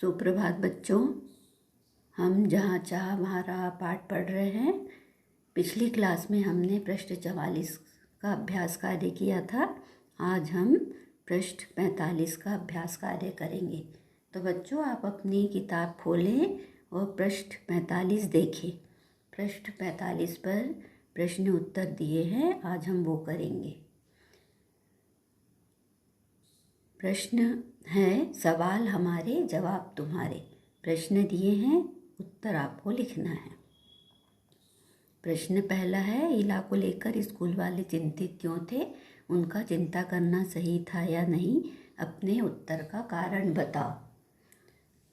सुप्रभात बच्चों। हम जहाँ चाह वहाँ राह पाठ पढ़ रहे हैं। पिछली क्लास में हमने पृष्ठ 44 का अभ्यास कार्य किया था। आज हम पृष्ठ 45 का अभ्यास कार्य करेंगे। तो बच्चों, आप अपनी किताब खोलें और पृष्ठ 45 देखें। पृष्ठ 45 पर प्रश्न उत्तर दिए हैं, आज हम वो करेंगे। प्रश्न है, सवाल हमारे जवाब तुम्हारे। प्रश्न दिए हैं, उत्तर आपको लिखना है। प्रश्न पहला है, इला को लेकर स्कूल वाले चिंतित क्यों थे? उनका चिंता करना सही था या नहीं? अपने उत्तर का कारण बताओ।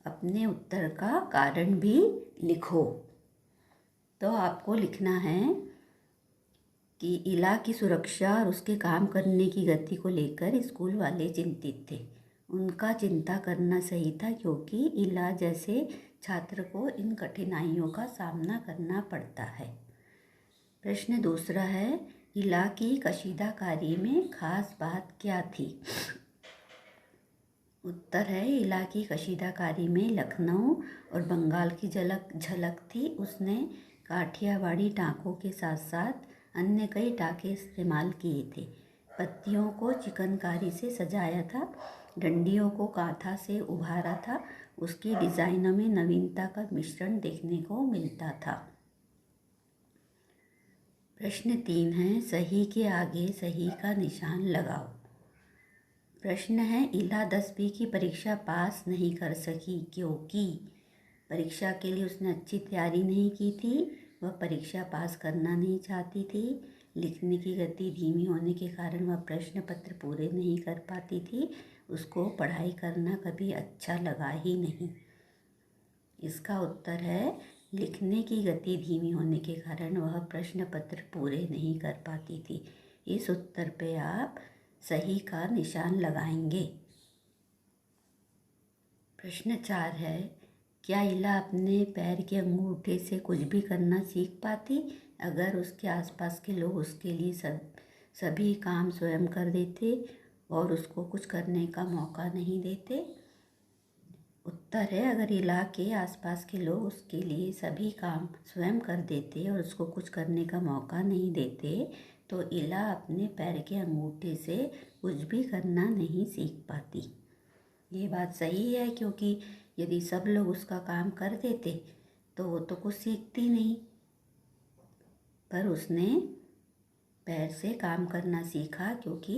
अपने उत्तर का कारण भी लिखो। तो आपको लिखना है कि इला की सुरक्षा और उसके काम करने की गति को लेकर स्कूल वाले चिंतित थे। उनका चिंता करना सही था क्योंकि इला जैसे छात्र को इन कठिनाइयों का सामना करना पड़ता है। प्रश्न दूसरा है, इला की कशीदाकारी में खास बात क्या थी? उत्तर है, इला की कशीदाकारी में लखनऊ और बंगाल की झलक थी। उसने काठियावाड़ी टाँकों के साथ साथ अन्य कई टाँके इस्तेमाल किए थे। पत्तियों को चिकनकारी से सजाया था, डंडियों को कांथा से उभारा था। उसकी डिज़ाइनों में नवीनता का मिश्रण देखने को मिलता था। प्रश्न 3 है, सही के आगे सही का निशान लगाओ। प्रश्न है, इला 10वीं की परीक्षा पास नहीं कर सकी क्योंकि परीक्षा के लिए उसने अच्छी तैयारी नहीं की थी। वह परीक्षा पास करना नहीं चाहती थी। लिखने की गति धीमी होने के कारण वह प्रश्न पत्र पूरे नहीं कर पाती थी। उसको पढ़ाई करना कभी अच्छा लगा ही नहीं। इसका उत्तर है, लिखने की गति धीमी होने के कारण वह प्रश्न पत्र पूरे नहीं कर पाती थी। इस उत्तर पे आप सही का निशान लगाएंगे। प्रश्न 4 है, क्या इला अपने पैर के अंगूठे से कुछ भी करना सीख पाती अगर उसके आसपास के लोग उसके लिए सभी काम स्वयं कर देते और उसको कुछ करने का मौका नहीं देते? उत्तर है, अगर इला के आसपास के लोग उसके लिए सभी काम स्वयं कर देते और उसको कुछ करने का मौका नहीं देते तो इला अपने पैर के अंगूठे से कुछ भी करना नहीं सीख पाती। ये बात सही है क्योंकि यदि सब लोग उसका काम कर देते तो वो तो कुछ सीखती नहीं, पर उसने पैर से काम करना सीखा क्योंकि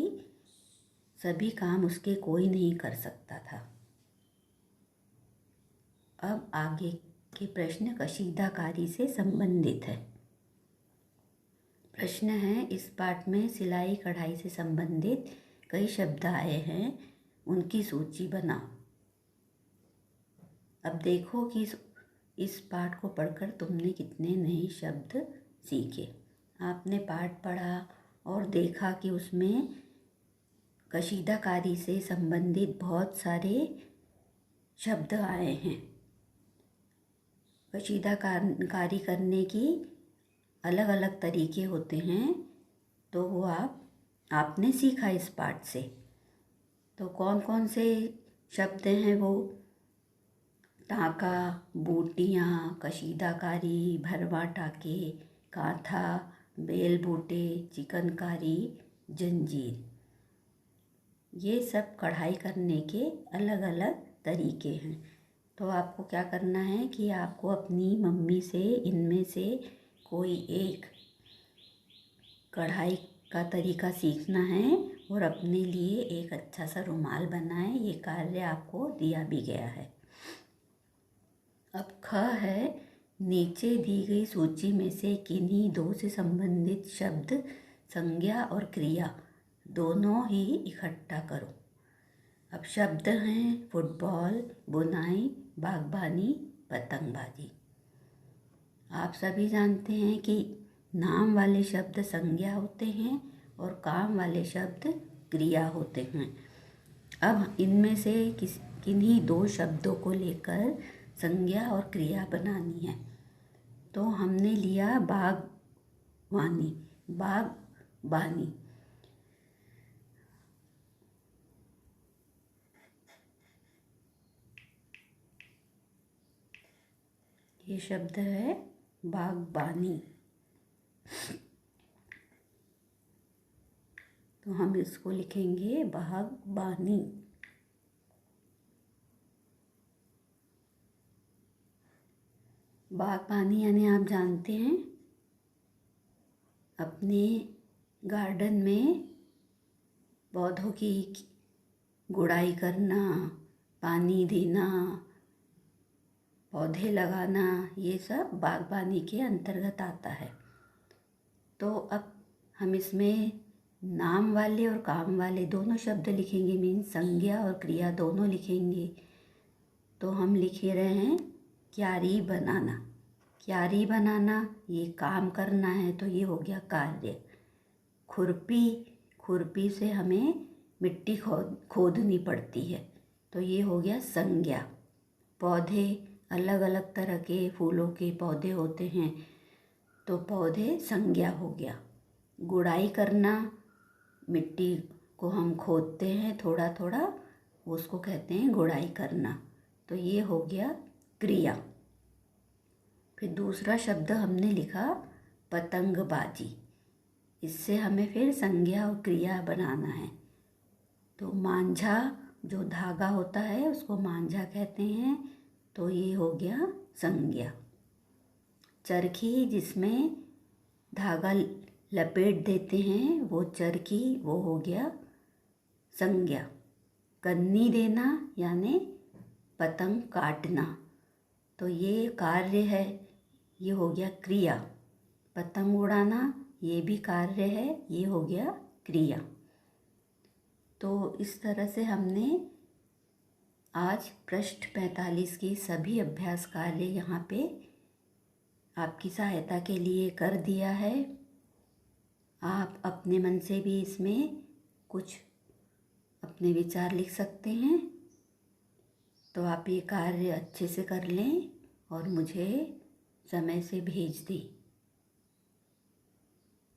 सभी काम उसके कोई नहीं कर सकता था। अब आगे के प्रश्न कशीदाकारी से संबंधित है। प्रश्न है, इस पाठ में सिलाई कढ़ाई से संबंधित कई शब्द आए हैं, उनकी सूची बनाओ। अब देखो कि इस पाठ को पढ़कर तुमने कितने नए शब्द सीखे। आपने पाठ पढ़ा और देखा कि उसमें कशीदाकारी से संबंधित बहुत सारे शब्द आए हैं। कशीदाकारी करने की अलग अलग तरीके होते हैं, तो वो आपने सीखा इस पाठ से। तो कौन कौन से शब्द हैं वो? टाँका, बूटियाँ, कशीदाकारी, भरवा टाँके, कांथा, बेल बूटे, चिकनकारी, जंजीर। ये सब कढ़ाई करने के अलग अलग तरीके हैं। तो आपको क्या करना है कि आपको अपनी मम्मी से इनमें से कोई एक कढ़ाई का तरीका सीखना है और अपने लिए एक अच्छा सा रुमाल बनाएं। ये कार्य आपको दिया भी गया है। अब ख है, नीचे दी गई सूची में से किन्हीं दो से संबंधित शब्द, संज्ञा और क्रिया दोनों ही इकट्ठा करो। अब शब्द हैं फुटबॉल, बुनाई, बागबानी, पतंगबाजी। आप सभी जानते हैं कि नाम वाले शब्द संज्ञा होते हैं और काम वाले शब्द क्रिया होते हैं। अब इनमें से किन्हीं दो शब्दों को लेकर संज्ञा और क्रिया बनानी है। तो हमने लिया बागवानी, बागबानी। ये शब्द है बागबानी। तो हम इसको लिखेंगे बागबानी। बागबानी यानी आप जानते हैं अपने गार्डन में पौधों की गुड़ाई करना, पानी देना, पौधे लगाना, ये सब बागबानी के अंतर्गत आता है। तो अब हम इसमें नाम वाले और काम वाले दोनों शब्द लिखेंगे, मीन्स संज्ञा और क्रिया दोनों लिखेंगे। तो हम लिख रहे हैं क्यारी बनाना। क्यारी बनाना ये काम करना है, तो ये हो गया कार्य। खुरपी से हमें मिट्टी खोदनी पड़ती है, तो ये हो गया संज्ञा। पौधे अलग अलग तरह के फूलों के पौधे होते हैं, तो पौधे संज्ञा हो गया। गुड़ाई करना, मिट्टी को हम खोदते हैं थोड़ा थोड़ा, उसको कहते हैं गुड़ाई करना, तो ये हो गया क्रिया। फिर दूसरा शब्द हमने लिखा पतंगबाजी। इससे हमें फिर संज्ञा और क्रिया बनाना है। तो मांझा, जो धागा होता है उसको मांझा कहते हैं, तो ये हो गया संज्ञा। चरखी, जिसमें धागा लपेट देते हैं वो चरखी, वो हो गया संज्ञा। कन्नी देना यानी पतंग काटना, तो ये कार्य है, ये हो गया क्रिया। पतंग उड़ाना ये भी कार्य है, ये हो गया क्रिया। तो इस तरह से हमने आज पृष्ठ 45 की सभी अभ्यास कार्य यहाँ पे आपकी सहायता के लिए कर दिया है। आप अपने मन से भी इसमें कुछ अपने विचार लिख सकते हैं। तो आप ये कार्य अच्छे से कर लें और मुझे समय से भेज दें।